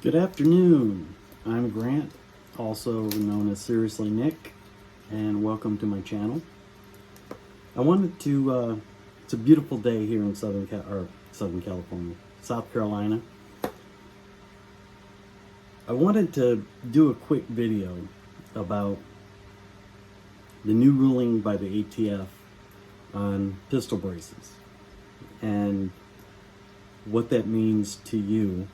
Good afternoon. I'm Grant, also known as Seriously Nick, and welcome to my channel. I wanted to, it's a beautiful day here in Southern California, South Carolina. I wanted to do a quick video about the new ruling by the ATF on pistol braces and what that means to you.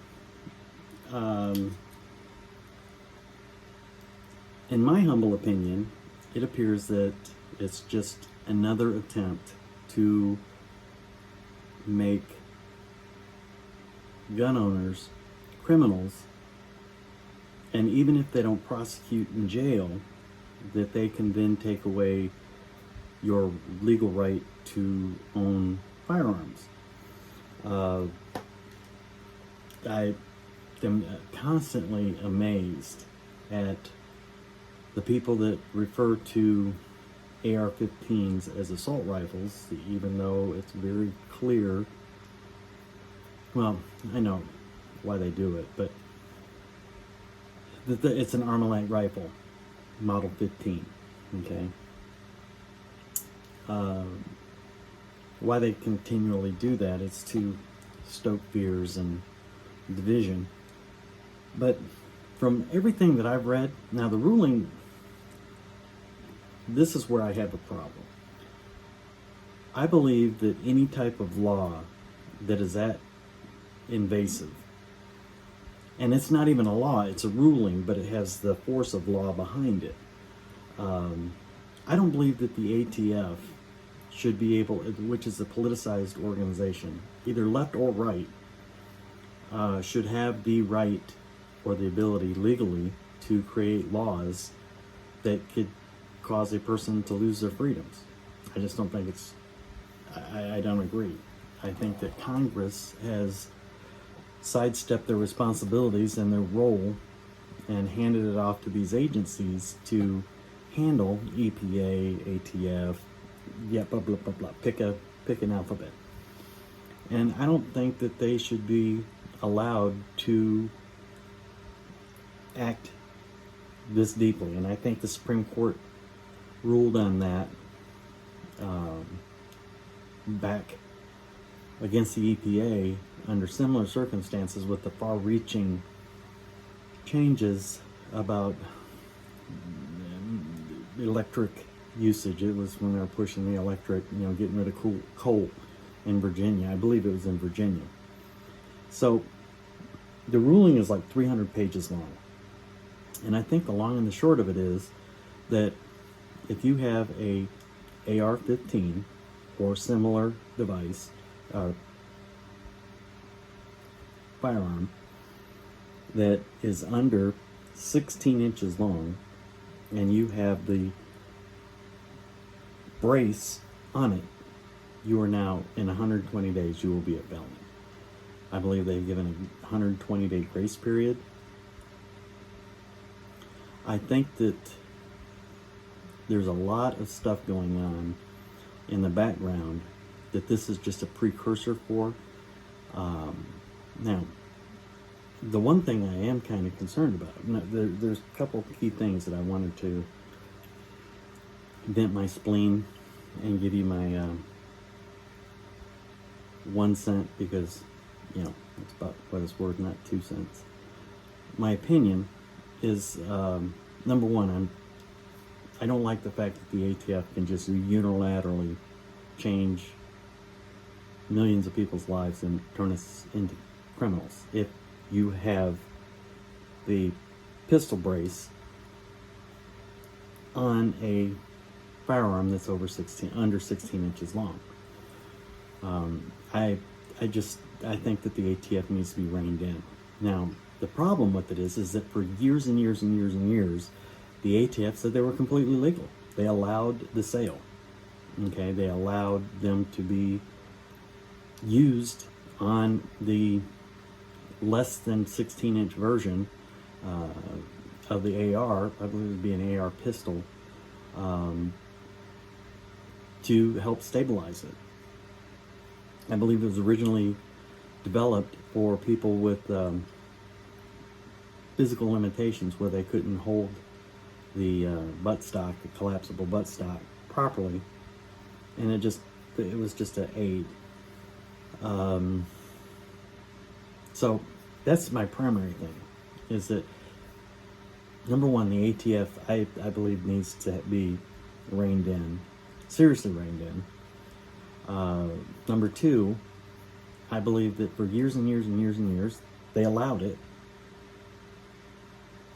In my humble opinion, it appears that it's just another attempt to make gun owners criminals, and even if they don't prosecute in jail, that they can then take away your legal right to own firearms. I am constantly amazed at the people that refer to AR-15s as assault rifles, even though it's very clear. Well, I know why they do it, but it's an Armalite rifle, Model 15. Okay. Why they continually do that is to stoke fears and division. But from everything that I've read, now the ruling, this is where I have a problem. I believe that any type of law that is that invasive, and it's not even a law, it's a ruling, but it has the force of law behind it. I don't believe that the ATF should be able, which is a politicized organization, either left or right, should have the right or the ability legally to create laws that could cause a person to lose their freedoms. I just don't think it's, I don't agree. I think that Congress has sidestepped their responsibilities and their role and handed it off to these agencies to handle. EPA, ATF, yeah, blah, blah, blah, blah. Pick an alphabet. And I don't think that they should be allowed to act this deeply. And I think the Supreme Court ruled on that back against the EPA under similar circumstances with the far-reaching changes about electric usage. It was when they were pushing the electric, getting rid of coal in Virginia. I believe it was in Virginia. So the ruling is like 300 pages long. And I think the long and the short of it is that if you have a AR-15 or similar device, firearm, that is under 16 inches long, and you have the brace on it, you are now, in 120 days, you will be a felon. I believe they've given a 120-day grace period. I think that there's a lot of stuff going on in the background that this is just a precursor for. Now, the one thing I am kind of concerned about, there's a couple key things that I wanted to vent my spleen and give you my 1 cent, because it's about what it's worth, not 2 cents. My opinion is, number one, I don't like the fact that the ATF can just unilaterally change millions of people's lives and turn us into criminals. If you have the pistol brace on a firearm that's under 16 inches long, I think that the ATF needs to be reined in. Now, the problem with it is that for years and years and years and years, the ATF said they were completely legal. They allowed the sale. Okay, they allowed them to be used on the less than 16-inch version of the AR. I believe it would be an AR pistol, to help stabilize it. I believe it was originally developed for people with physical limitations where they couldn't hold the buttstock, the collapsible buttstock, properly, and it was just an aid. So that's my primary thing, is that number one, the ATF, I believe, needs to be reined in, seriously reined in. Number two, I believe that for years and years and years and years, they allowed it,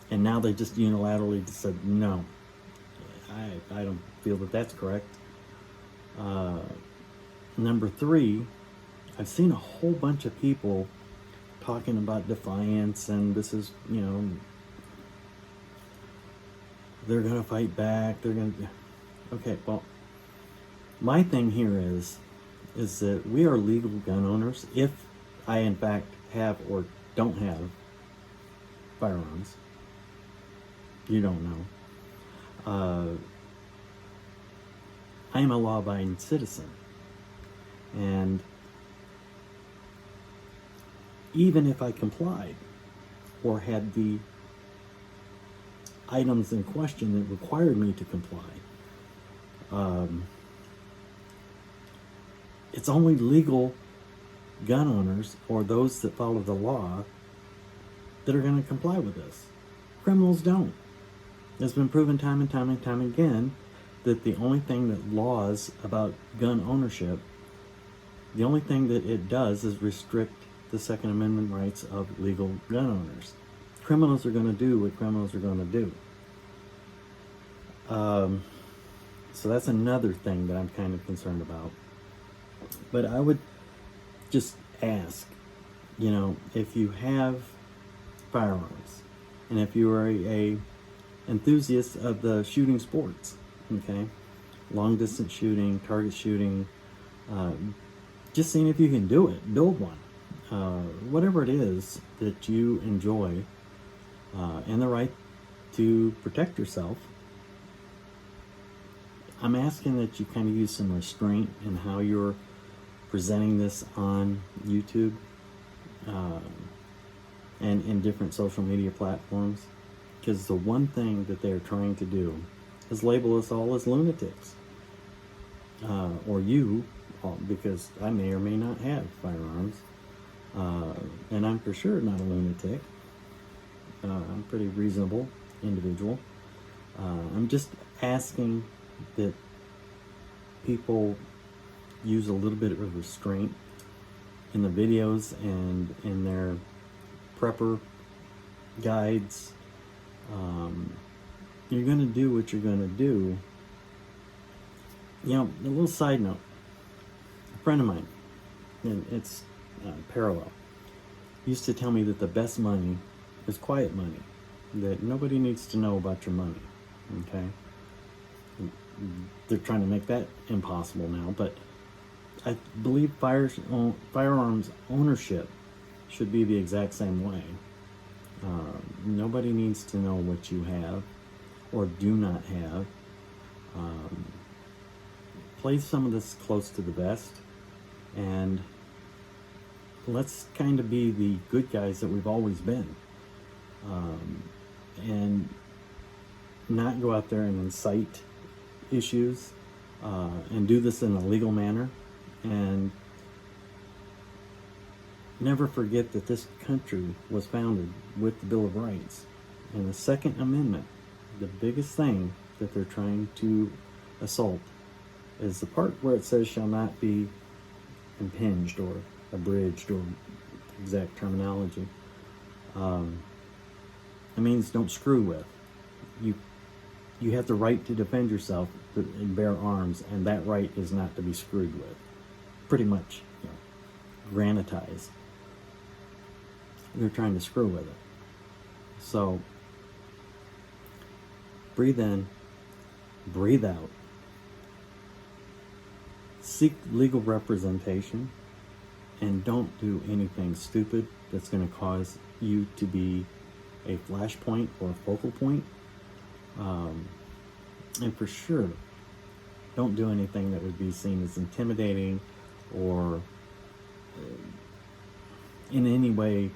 and now they just unilaterally just said, no, I don't feel that that's correct. Number three, I've seen a whole bunch of people talking about defiance, and this is, they're going to fight back, okay, well, my thing here is that we are legal gun owners. If I, in fact, have or don't have firearms, you don't know. I am a law-abiding citizen, and even if I complied or had the items in question that required me to comply, it's only legal gun owners or those that follow the law that are going to comply with this. Criminals don't. It's been proven time and time and time again that the only thing that laws about gun ownership, the only thing that it does is restrict the Second Amendment rights of legal gun owners. Criminals are going to do what criminals are going to do. So that's another thing that I'm kind of concerned about. But I would just ask, if you have firearms, and if you are a enthusiast of the shooting sports, okay, long distance shooting, target shooting, just seeing if you can do it, build one. Whatever it is that you enjoy, and the right to protect yourself, I'm asking that you kind of use some restraint in how you're presenting this on YouTube, and in different social media platforms, because the one thing that they're trying to do is label us all as lunatics, or you, because I may or may not have firearms, and I'm for sure not a lunatic. I'm a pretty reasonable individual. I'm just asking that people use a little bit of restraint in the videos and in their prepper guides. You're going to do what you're going to do. A little side note. A friend of mine, and it's parallel, used to tell me that the best money is quiet money, that nobody needs to know about your money, okay? They're trying to make that impossible now, but I believe firearms ownership should be the exact same way. Nobody needs to know what you have or do not have. Play some of this close to the vest, and let's kind of be the good guys that we've always been, and not go out there and incite issues, and do this in a legal manner, and never forget that this country was founded with the Bill of Rights. And the Second Amendment, the biggest thing that they're trying to assault, is the part where it says shall not be impinged or abridged, or exact terminology. It means don't screw with. You have the right to defend yourself and bear arms, and that right is not to be screwed with. Pretty much, granitized. They're trying to screw with it. So, breathe in, breathe out. Seek legal representation, and don't do anything stupid that's going to cause you to be a flashpoint or a focal point. And for sure, don't do anything that would be seen as intimidating or in any way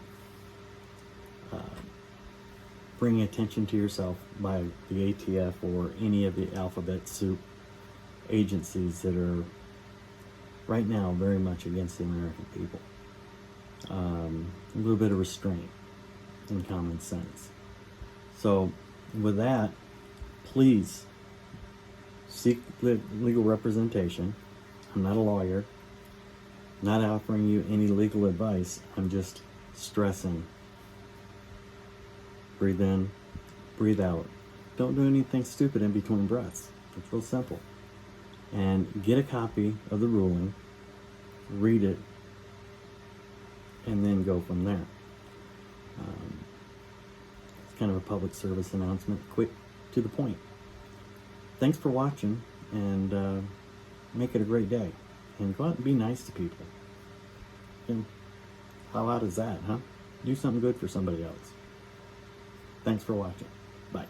bring attention to yourself by the ATF or any of the alphabet soup agencies that are right now very much against the American people. A little bit of restraint and common sense. So with that, please seek legal representation. I'm not a lawyer, not offering you any legal advice. I'm just stressing. Breathe in, breathe out. Don't do anything stupid in between breaths. It's real simple. And get a copy of the ruling, read it, and then go from there. It's kind of a public service announcement, quick, to the point. Thanks for watching, and make it a great day. And go out and be nice to people. And how odd is that, huh? Do something good for somebody else. Thanks for watching. Bye.